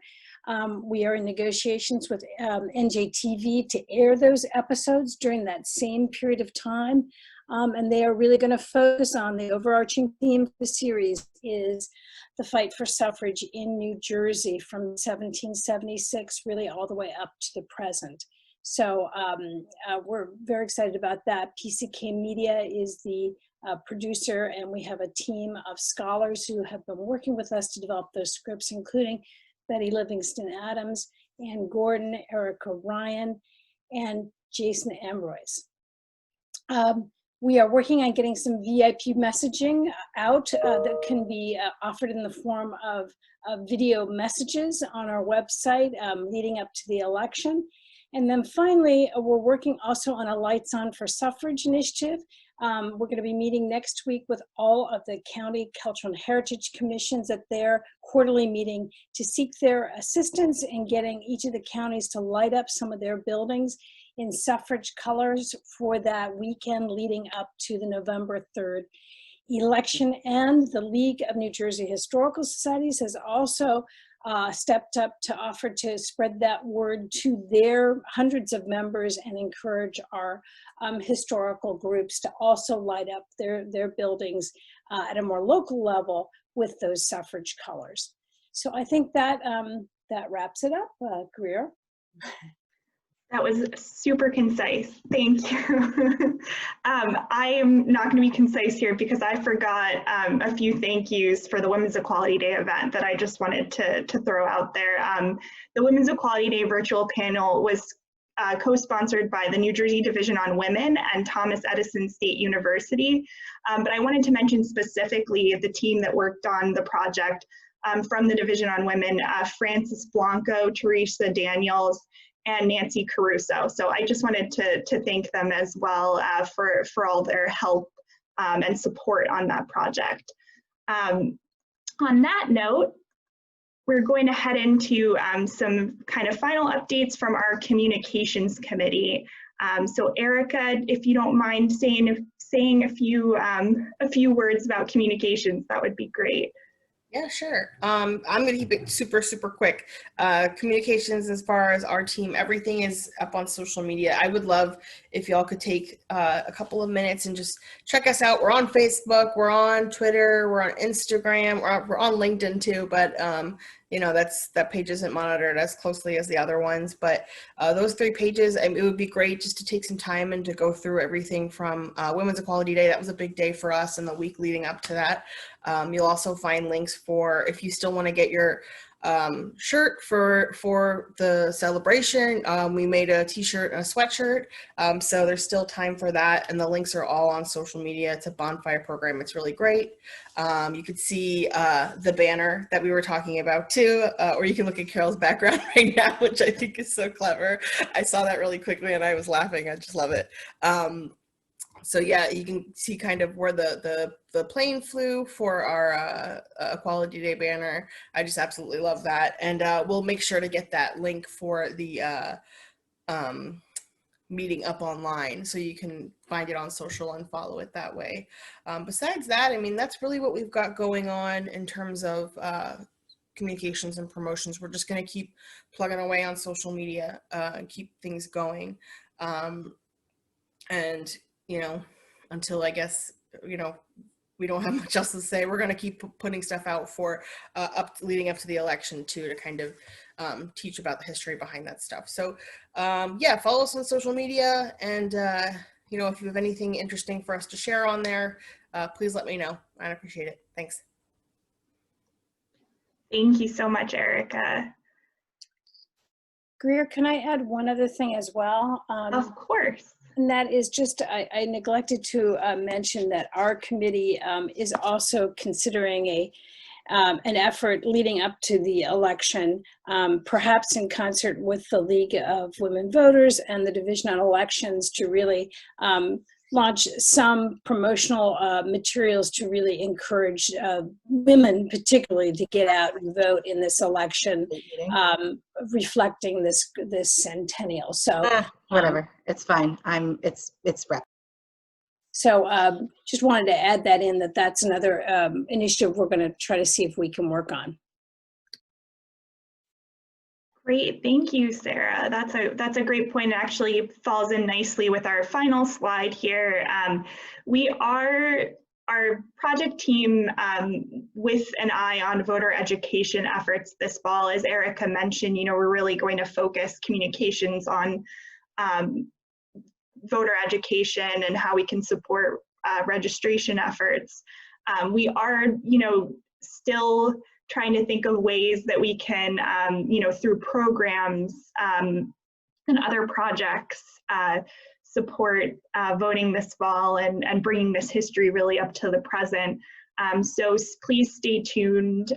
Speaker 1: We are in negotiations with NJTV to air those episodes during that same period of time. And they are really going to focus on the overarching theme of the series is the fight for suffrage in New Jersey from 1776 really all the way up to the present. So we're very excited about that. PCK Media is the producer, and we have a team of scholars who have been working with us to develop those scripts, including Betty Livingston Adams, Ann Gordon, Erica Ryan, and Jason Ambroise. We are working on getting some VIP messaging out that can be offered in the form of video messages on our website leading up to the election. And then finally, we're working also on a Lights On for Suffrage initiative. We're going to be meeting next week with all of the county cultural and heritage commissions at their quarterly meeting to seek their assistance in getting each of the counties to light up some of their buildings in suffrage colors for that weekend leading up to the November 3rd election. And the League of New Jersey Historical Societies has also stepped up to offer to spread that word to their hundreds of members and encourage our historical groups to also light up their buildings at a more local level with those suffrage colors. So I think that that wraps it up, Greer.
Speaker 3: That was super concise. Thank you. I am not going to be concise here because I forgot a few thank yous for the Women's Equality Day event that I just wanted to throw out there. The Women's Equality Day virtual panel was co-sponsored by the New Jersey Division on Women and Thomas Edison State University. But I wanted to mention specifically the team that worked on the project from the Division on Women, Frances Blanco, Teresa Daniels, and Nancy Caruso. So I just wanted to thank them as well for all their help and support on that project. On that note, we're going to head into some kind of final updates from our communications committee. So Erica, if you don't mind saying a few words about communications, that would be great.
Speaker 6: Yeah, sure. I'm going to keep it super, super quick. Communications, as far as our team, everything is up on social media. I would love if y'all could take a couple of minutes and just check us out. We're on Facebook, we're on Twitter, we're on Instagram, we're on LinkedIn too, but you know, that page isn't monitored as closely as the other ones. But those 3 pages, it would be great just to take some time and to go through everything from Women's Equality Day. That was a big day for us, and the week leading up to that. You'll also find links for, if you still want to get your shirt for the celebration. We made a t-shirt and a sweatshirt, so there's still time for that, and the links are all on social media. It's a bonfire program. It's really great. You could see the banner that we were talking about too, or you can look at Carol's background right now, which I think is so clever. I saw that really quickly and I was laughing. I just love it. So yeah, you can see kind of where the plane flew for our Equality Day banner. I just absolutely love that. And we'll make sure to get that link for the meeting up online, so you can find it on social and follow it that way. Besides that, I mean, that's really what we've got going on in terms of communications and promotions. We're just going to keep plugging away on social media and keep things going. And you know, until I guess, you know, we don't have much else to say, we're going to keep putting stuff out for leading up to the election too, to kind of teach about the history behind that stuff. So yeah, follow us on social media, and you know, if you have anything interesting for us to share on there, please let me know. I'd appreciate it. Thanks.
Speaker 3: Thank you so much, Erica.
Speaker 1: Greer, can I add one other thing as well?
Speaker 3: Of course.
Speaker 1: And that is just, I neglected to mention that our committee is also considering an effort leading up to the election, perhaps in concert with the League of Women Voters and the Division on Elections, to really launch some promotional materials to really encourage women particularly to get out and vote in this election, reflecting this centennial. So
Speaker 7: whatever, it's fine. It's rep.
Speaker 1: So just wanted to add that in, that's another initiative we're going to try to see if we can work on.
Speaker 3: Great, thank you, Sarah. That's a great point. It actually falls in nicely with our final slide here. Our project team, with an eye on voter education efforts this fall, as Erica mentioned, you know, we're really going to focus communications on voter education and how we can support registration efforts. We are, you know, still trying to think of ways that we can, you know, through programs and other projects, support voting this fall and bringing this history really up to the present. So please stay tuned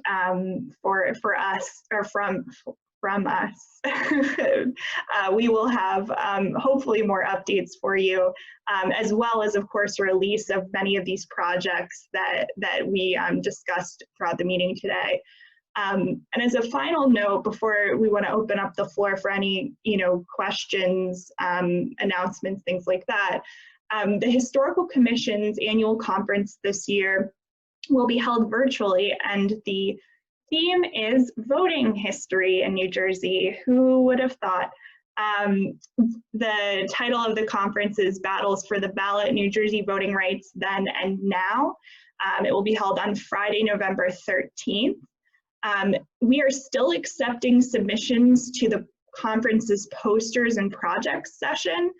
Speaker 3: for us, or from us. We will have hopefully more updates for you, as well as, of course, release of many of these projects that we discussed throughout the meeting today. And as a final note, before we want to open up the floor for any, questions, announcements, things like that, the Historical Commission's annual conference this year will be held virtually, and the theme is voting history in New Jersey. Who would have thought? The title of the conference is Battles for the Ballot, New Jersey Voting Rights Then and Now. It will be held on Friday, November 13th. We are still accepting submissions to the conference's posters and projects session.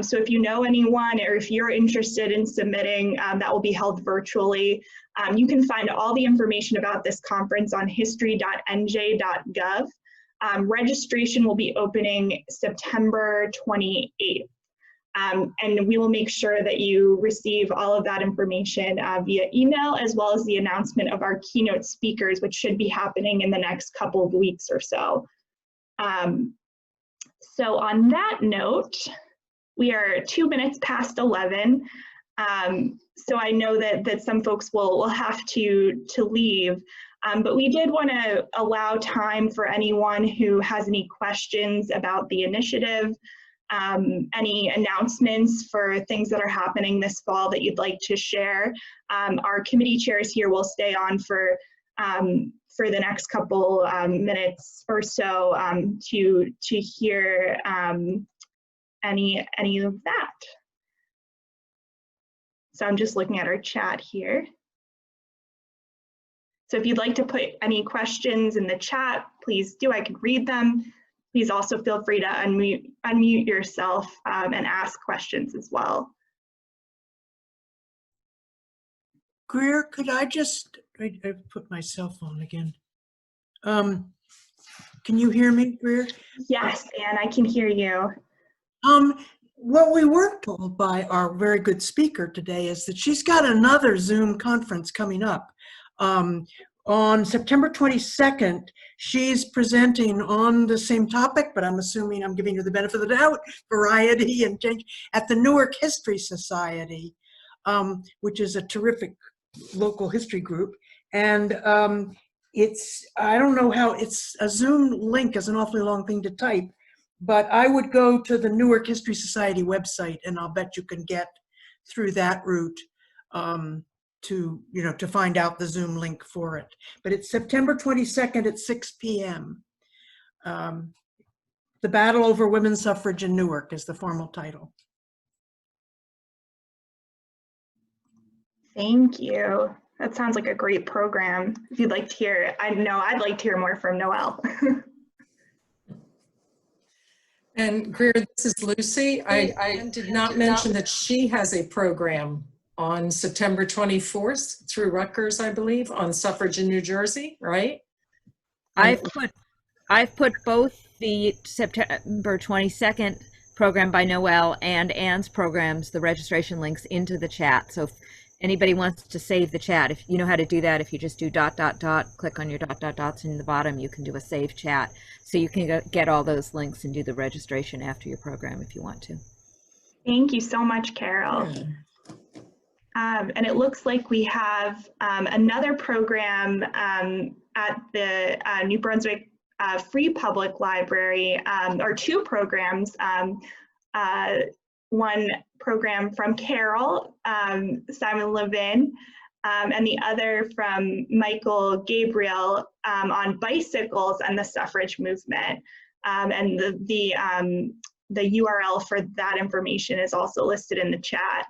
Speaker 3: So if you know anyone or if you're interested in submitting, that will be held virtually. You can find all the information about this conference on history.nj.gov. Registration will be opening September 28th. And we will make sure that you receive all of that information via email, as well as the announcement of our keynote speakers, which should be happening in the next couple of weeks or so. So on that note, we are 2 minutes past 11. So I know that some folks will have to leave, but we did want to allow time for anyone who has any questions about the initiative, any announcements for things that are happening this fall that you'd like to share. Our committee chairs here will stay on for the next couple minutes or so to hear any of that. So I'm just looking at our chat here. So if you'd like to put any questions in the chat, please do. I can read them. Please also feel free to unmute yourself and ask questions as well.
Speaker 8: Greer, could I just, I put my cell phone again. Can you hear me, Greer?
Speaker 3: Yes, Anne, I can hear you.
Speaker 8: What we were told by our very good speaker today is that she's got another Zoom conference coming up. On September 22nd, she's presenting on the same topic, but I'm assuming I'm giving her the benefit of the doubt, variety and change, at the Newark History Society, which is a terrific local history group. And I don't know how, it's a Zoom link is an awfully long thing to type, but I would go to the Newark History Society website and I'll bet you can get through that route to find out the Zoom link for it. But it's September 22nd at 6 p.m. The Battle Over Women's Suffrage in Newark is the formal title.
Speaker 3: Thank you. That sounds like a great program. If you'd like to hear, I know I'd like to hear more from Noelle.
Speaker 2: And Greer, this is Lucy. I did not mention that she has a program on September 24th through Rutgers, I believe, on suffrage in New Jersey, right?
Speaker 9: I've put both the September 22nd program by Noelle and Anne's programs, the registration links, into the chat. So if anybody wants to save the chat, if you know how to do that, if you just do ... click on your ... in the bottom, you can do a save chat. So you can get all those links and do the registration after your program if you want to.
Speaker 3: Thank you so much, Carol.
Speaker 2: Yeah.
Speaker 3: And it looks like we have another program at the New Brunswick Free Public Library, or two programs. One program from Carol, Simon Levin, and the other from Michael Gabriel on bicycles and the suffrage movement. And the URL for that information is also listed in the chat.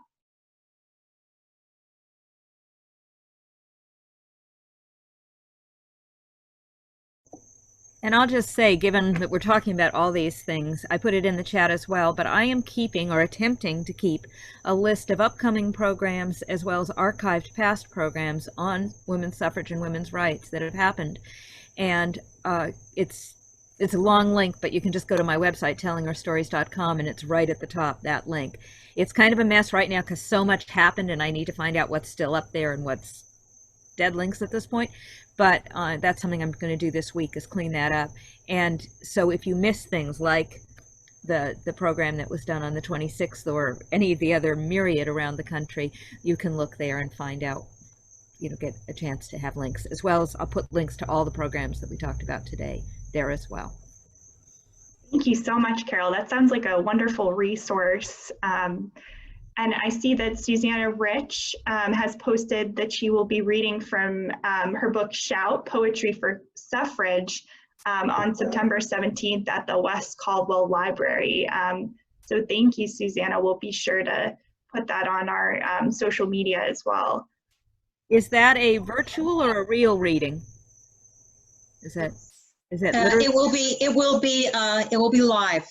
Speaker 9: And I'll just say, given that we're talking about all these things, I put it in the chat as well, but I am keeping or attempting to keep a list of upcoming programs as well as archived past programs on women's suffrage and women's rights that have happened. And it's a long link, but you can just go to my website, tellingourstories.com, and it's right at the top, that link. It's kind of a mess right now because so much happened and I need to find out what's still up there and what's dead links at this point. But that's something I'm going to do this week, is clean that up. And so if you miss things like the program that was done on the 26th or any of the other myriad around the country, you can look there and find out get a chance to have links, as well as I'll put links to all the programs that we talked about today there as well.
Speaker 3: Thank you so much, Carol. That sounds like a wonderful resource. And I see that Susanna Rich has posted that she will be reading from her book, Shout, Poetry for Suffrage, on September 17th at the West Caldwell Library. So thank you, Susanna. We'll be sure to put that on our social media as well.
Speaker 9: Is that a virtual or a real reading? Is that
Speaker 10: it will be live.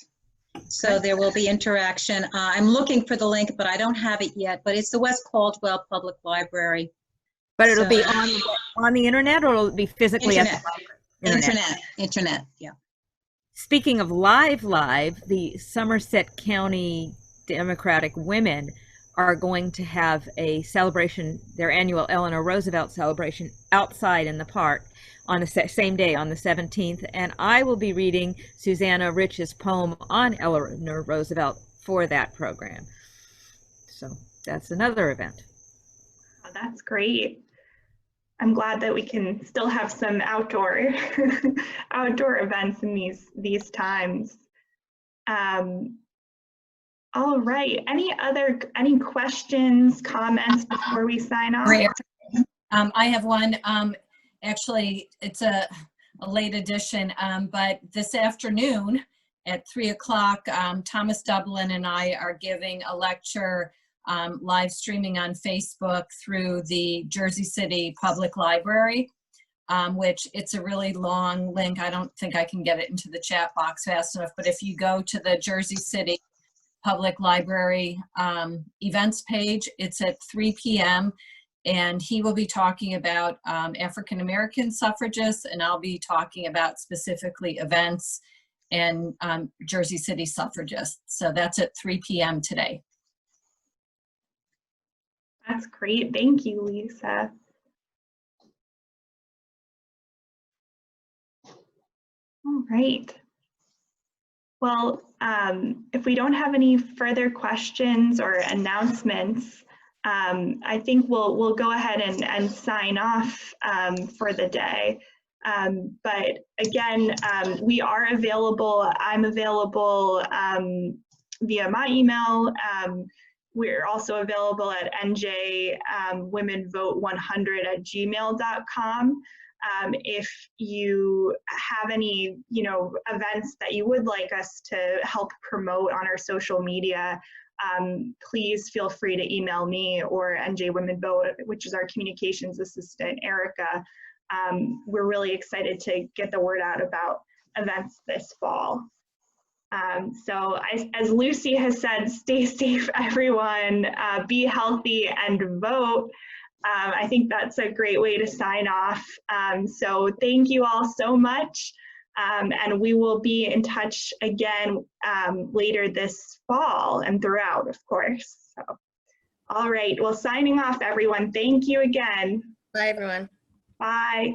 Speaker 10: So there will be interaction. I'm looking for the link, but I don't have it yet. But it's the West Caldwell Public Library.
Speaker 9: But it'll be on the internet, or it'll be physically
Speaker 10: internet.
Speaker 9: at the library?
Speaker 10: Internet, yeah.
Speaker 9: Speaking of live, the Somerset County Democratic Women are going to have a celebration, their annual Eleanor Roosevelt celebration, outside in the park on the same day, on the 17th, and I will be reading Susanna Rich's poem on Eleanor Roosevelt for that program. So that's another event.
Speaker 3: Oh, that's great. I'm glad that we can still have some outdoor events in these times. All right. Any questions, comments before we sign off?
Speaker 5: I have one. Actually, it's a late edition, but this afternoon at 3 o'clock, Thomas Dublin and I are giving a lecture live streaming on Facebook through the Jersey City Public Library, which it's a really long link. I don't think I can get it into the chat box fast enough, but if you go to the Jersey City Public Library events page, it's at 3 p.m. and he will be talking about African American suffragists, and I'll be talking about specifically events and Jersey City suffragists. So that's at 3 p.m. today.
Speaker 3: That's great. Thank you, Lisa. All right. Well, if we don't have any further questions or announcements, I think we'll go ahead and sign off for the day. But again, we are available. I'm available via my email. We're also available at njwomenvote100@gmail.com. If you have any, events that you would like us to help promote on our social media, please feel free to email me or NJ Women Vote, which is our communications assistant, Erica. We're really excited to get the word out about events this fall. So as Lucy has said, stay safe, everyone, be healthy and vote. I think that's a great way to sign off. So thank you all so much. And we will be in touch again later this fall and throughout, of course. So, all right, well, signing off, everyone. Thank you again.
Speaker 6: Bye, everyone.
Speaker 3: Bye.